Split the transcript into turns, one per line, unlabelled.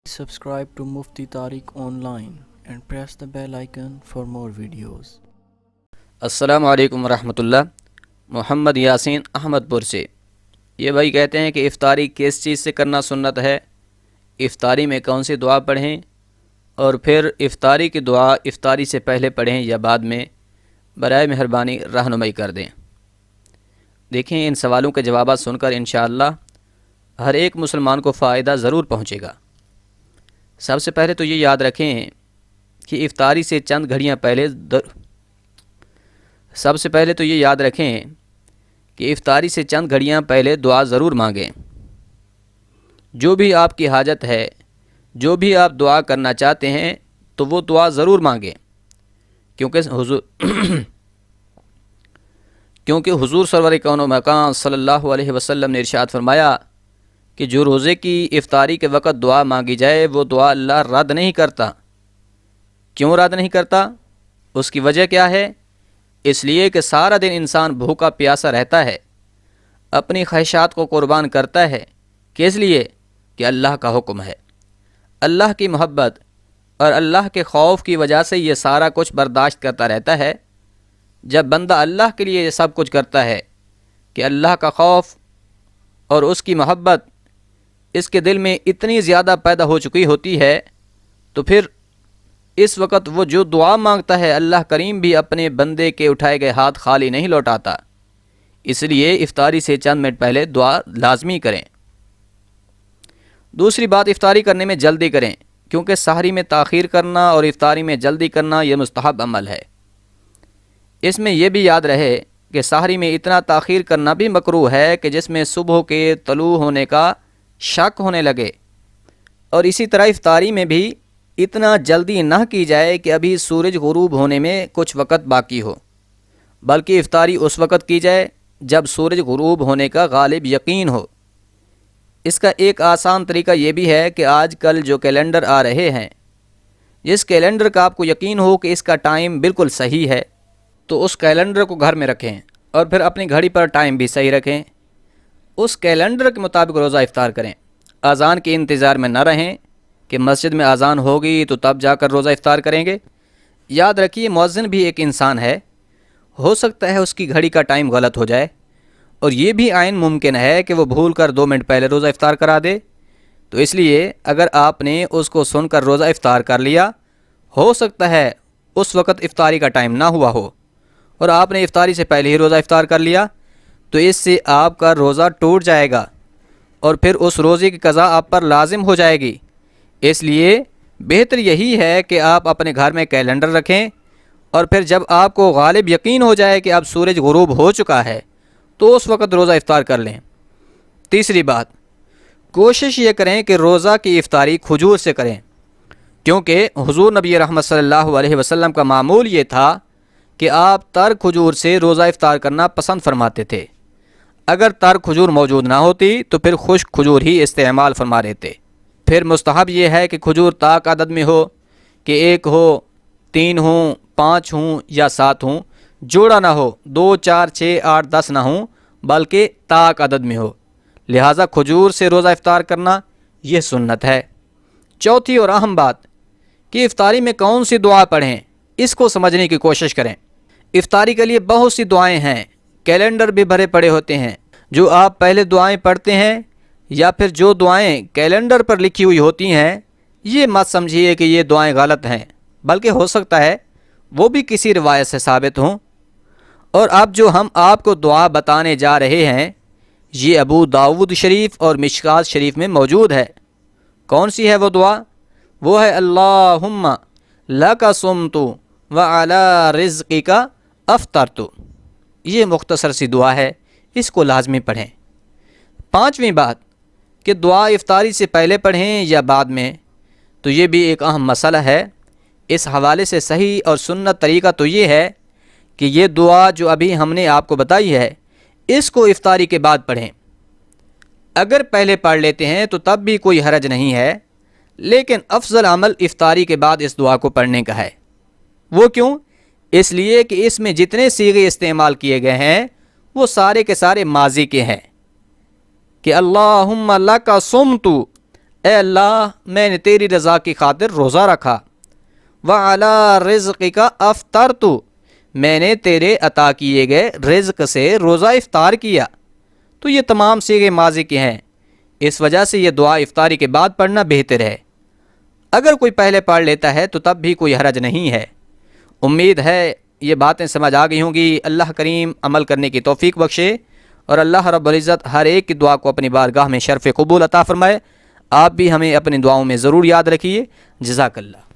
Subscribe to Mufti Tariq Online and press the bell icon for more videos.
السلام علیکم ورحمۃ اللہ۔ محمد یاسین احمد پور سے یہ بھائی کہتے ہیں کہ افطاری کس چیز سے کرنا سنت ہے، افطاری میں کون سی دعا پڑھیں، اور پھر افطاری کی دعا افطاری سے پہلے پڑھیں یا بعد میں، برائے مہربانی رہنمائی کر دیں۔ دیکھیں، ان سوالوں کے جوابات سن کر انشاءاللہ ہر ایک مسلمان کو فائدہ ضرور پہنچے گا۔ سب سے پہلے تو یہ یاد رکھیں کہ افطاری سے چند گھڑیاں پہلے دعا ضرور مانگیں۔ جو بھی آپ کی حاجت ہے، جو بھی آپ دعا کرنا چاہتے ہیں تو وہ دعا ضرور مانگیں، کیونکہ حضور سرور کون و مکان صلی اللہ علیہ وسلم نے ارشاد فرمایا کہ جو روزے کی افطاری کے وقت دعا مانگی جائے وہ دعا اللہ رد نہیں کرتا۔ کیوں رد نہیں کرتا؟ اس کی وجہ کیا ہے؟ اس لیے کہ سارا دن انسان بھوکا پیاسا رہتا ہے، اپنی خواہشات کو قربان کرتا ہے، کس لیے کہ اللہ کا حکم ہے۔ اللہ کی محبت اور اللہ کے خوف کی وجہ سے یہ سارا کچھ برداشت کرتا رہتا ہے۔ جب بندہ اللہ کے لیے یہ سب کچھ کرتا ہے کہ اللہ کا خوف اور اس کی محبت اس کے دل میں اتنی زیادہ پیدا ہو چکی ہوتی ہے، تو پھر اس وقت وہ جو دعا مانگتا ہے اللہ کریم بھی اپنے بندے کے اٹھائے گئے ہاتھ خالی نہیں لوٹاتا۔ اس لیے افطاری سے چند منٹ پہلے دعا لازمی کریں۔ دوسری بات، افطاری کرنے میں جلدی کریں، کیونکہ سحری میں تاخیر کرنا اور افطاری میں جلدی کرنا یہ مستحب عمل ہے۔ اس میں یہ بھی یاد رہے کہ سحری میں اتنا تاخیر کرنا بھی مکروہ ہے کہ جس میں صبح کے طلوع ہونے کا شک ہونے لگے، اور اسی طرح افطاری میں بھی اتنا جلدی نہ کی جائے کہ ابھی سورج غروب ہونے میں کچھ وقت باقی ہو، بلکہ افطاری اس وقت کی جائے جب سورج غروب ہونے کا غالب یقین ہو۔ اس کا ایک آسان طریقہ یہ بھی ہے کہ آج کل جو کیلنڈر آ رہے ہیں، جس کیلنڈر کا آپ کو یقین ہو کہ اس کا ٹائم بالکل صحیح ہے، تو اس کیلنڈر کو گھر میں رکھیں اور پھر اپنی گھڑی پر ٹائم بھی صحیح رکھیں، اس کیلنڈر کے مطابق روزہ افطار کریں۔ اذان کے انتظار میں نہ رہیں کہ مسجد میں اذان ہوگی تو تب جا کر روزہ افطار کریں گے۔ یاد رکھیے، مؤذن بھی ایک انسان ہے، ہو سکتا ہے اس کی گھڑی کا ٹائم غلط ہو جائے، اور یہ بھی عین ممکن ہے کہ وہ بھول کر 2 منٹ پہلے روزہ افطار کرا دے۔ تو اس لیے اگر آپ نے اس کو سن کر روزہ افطار کر لیا، ہو سکتا ہے اس وقت افطاری کا ٹائم نہ ہوا ہو اور آپ نے افطاری سے پہلے ہی روزہ افطار کر لیا، تو اس سے آپ کا روزہ ٹوٹ جائے گا اور پھر اس روزے کی قضا آپ پر لازم ہو جائے گی۔ اس لیے بہتر یہی ہے کہ آپ اپنے گھر میں کیلنڈر رکھیں، اور پھر جب آپ کو غالب یقین ہو جائے کہ اب سورج غروب ہو چکا ہے تو اس وقت روزہ افطار کر لیں۔ تیسری بات، کوشش یہ کریں کہ روزہ کی افطاری کھجور سے کریں، کیونکہ حضور نبی رحمت صلی اللہ علیہ وسلم کا معمول یہ تھا کہ آپ تر کھجور سے روزہ افطار کرنا پسند فرماتے تھے۔ اگر تر کھجور موجود نہ ہوتی تو پھر خشک کھجور ہی استعمال فرما لیتے۔ پھر مستحب یہ ہے کہ کھجور طاق عدد میں ہو، کہ 1 ہو، 3 ہوں، 5 ہوں یا 7 ہوں، جوڑا نہ ہو، 2 4 6 8 10 نہ ہوں، بلکہ طاق عدد میں ہو۔ لہٰذا کھجور سے روزہ افطار کرنا یہ سنت ہے۔ چوتھی اور اہم بات کہ افطاری میں کون سی دعا پڑھیں، اس کو سمجھنے کی کوشش کریں۔ افطاری کے لیے بہت سی دعائیں ہیں، کیلنڈر بھی بھرے پڑے ہوتے ہیں۔ جو آپ پہلے دعائیں پڑھتے ہیں یا پھر جو دعائیں کیلنڈر پر لکھی ہوئی ہوتی ہیں، یہ مت سمجھیے کہ یہ دعائیں غلط ہیں، بلکہ ہو سکتا ہے وہ بھی کسی روایت سے ثابت ہوں۔ اور اب جو ہم آپ کو دعا بتانے جا رہے ہیں، یہ ابو داؤد شریف اور مشکات شریف میں موجود ہے۔ کون سی ہے وہ دعا؟ وہ ہے اللہم لک صمت وعلی رزقک افطرت۔ یہ مختصر سی دعا ہے، اس کو لازمی پڑھیں۔ پانچویں بات کہ دعا افطاری سے پہلے پڑھیں یا بعد میں، تو یہ بھی ایک اہم مسئلہ ہے۔ اس حوالے سے صحیح اور سنت طریقہ تو یہ ہے کہ یہ دعا جو ابھی ہم نے آپ کو بتائی ہے، اس کو افطاری کے بعد پڑھیں۔ اگر پہلے پڑھ لیتے ہیں تو تب بھی کوئی حرج نہیں ہے، لیکن افضل عمل افطاری کے بعد اس دعا کو پڑھنے کا ہے۔ وہ کیوں؟ اس لیے کہ اس میں جتنے صیغے استعمال کیے گئے ہیں وہ سارے کے سارے ماضی کے ہیں، کہ اللہم لک صمت، اے اللہ میں نے تیری رضا کی خاطر روزہ رکھا، وَعَلَىٰ رِزْقِكَ أَفْطَرْتُ، میں نے تیرے عطا کیے گئے رزق سے روزہ افطار کیا۔ تو یہ تمام صیغے ماضی کے ہیں، اس وجہ سے یہ دعا افطاری کے بعد پڑھنا بہتر ہے۔ اگر کوئی پہلے پڑھ لیتا ہے تو تب بھی کوئی حرج نہیں ہے۔ امید ہے یہ باتیں سمجھ آ گئی ہوں گی۔ اللہ کریم عمل کرنے کی توفیق بخشے، اور اللہ رب العزت ہر ایک کی دعا کو اپنی بارگاہ میں شرف قبول عطا فرمائے۔ آپ بھی ہمیں اپنی دعاؤں میں ضرور یاد رکھیے۔ جزاک اللہ۔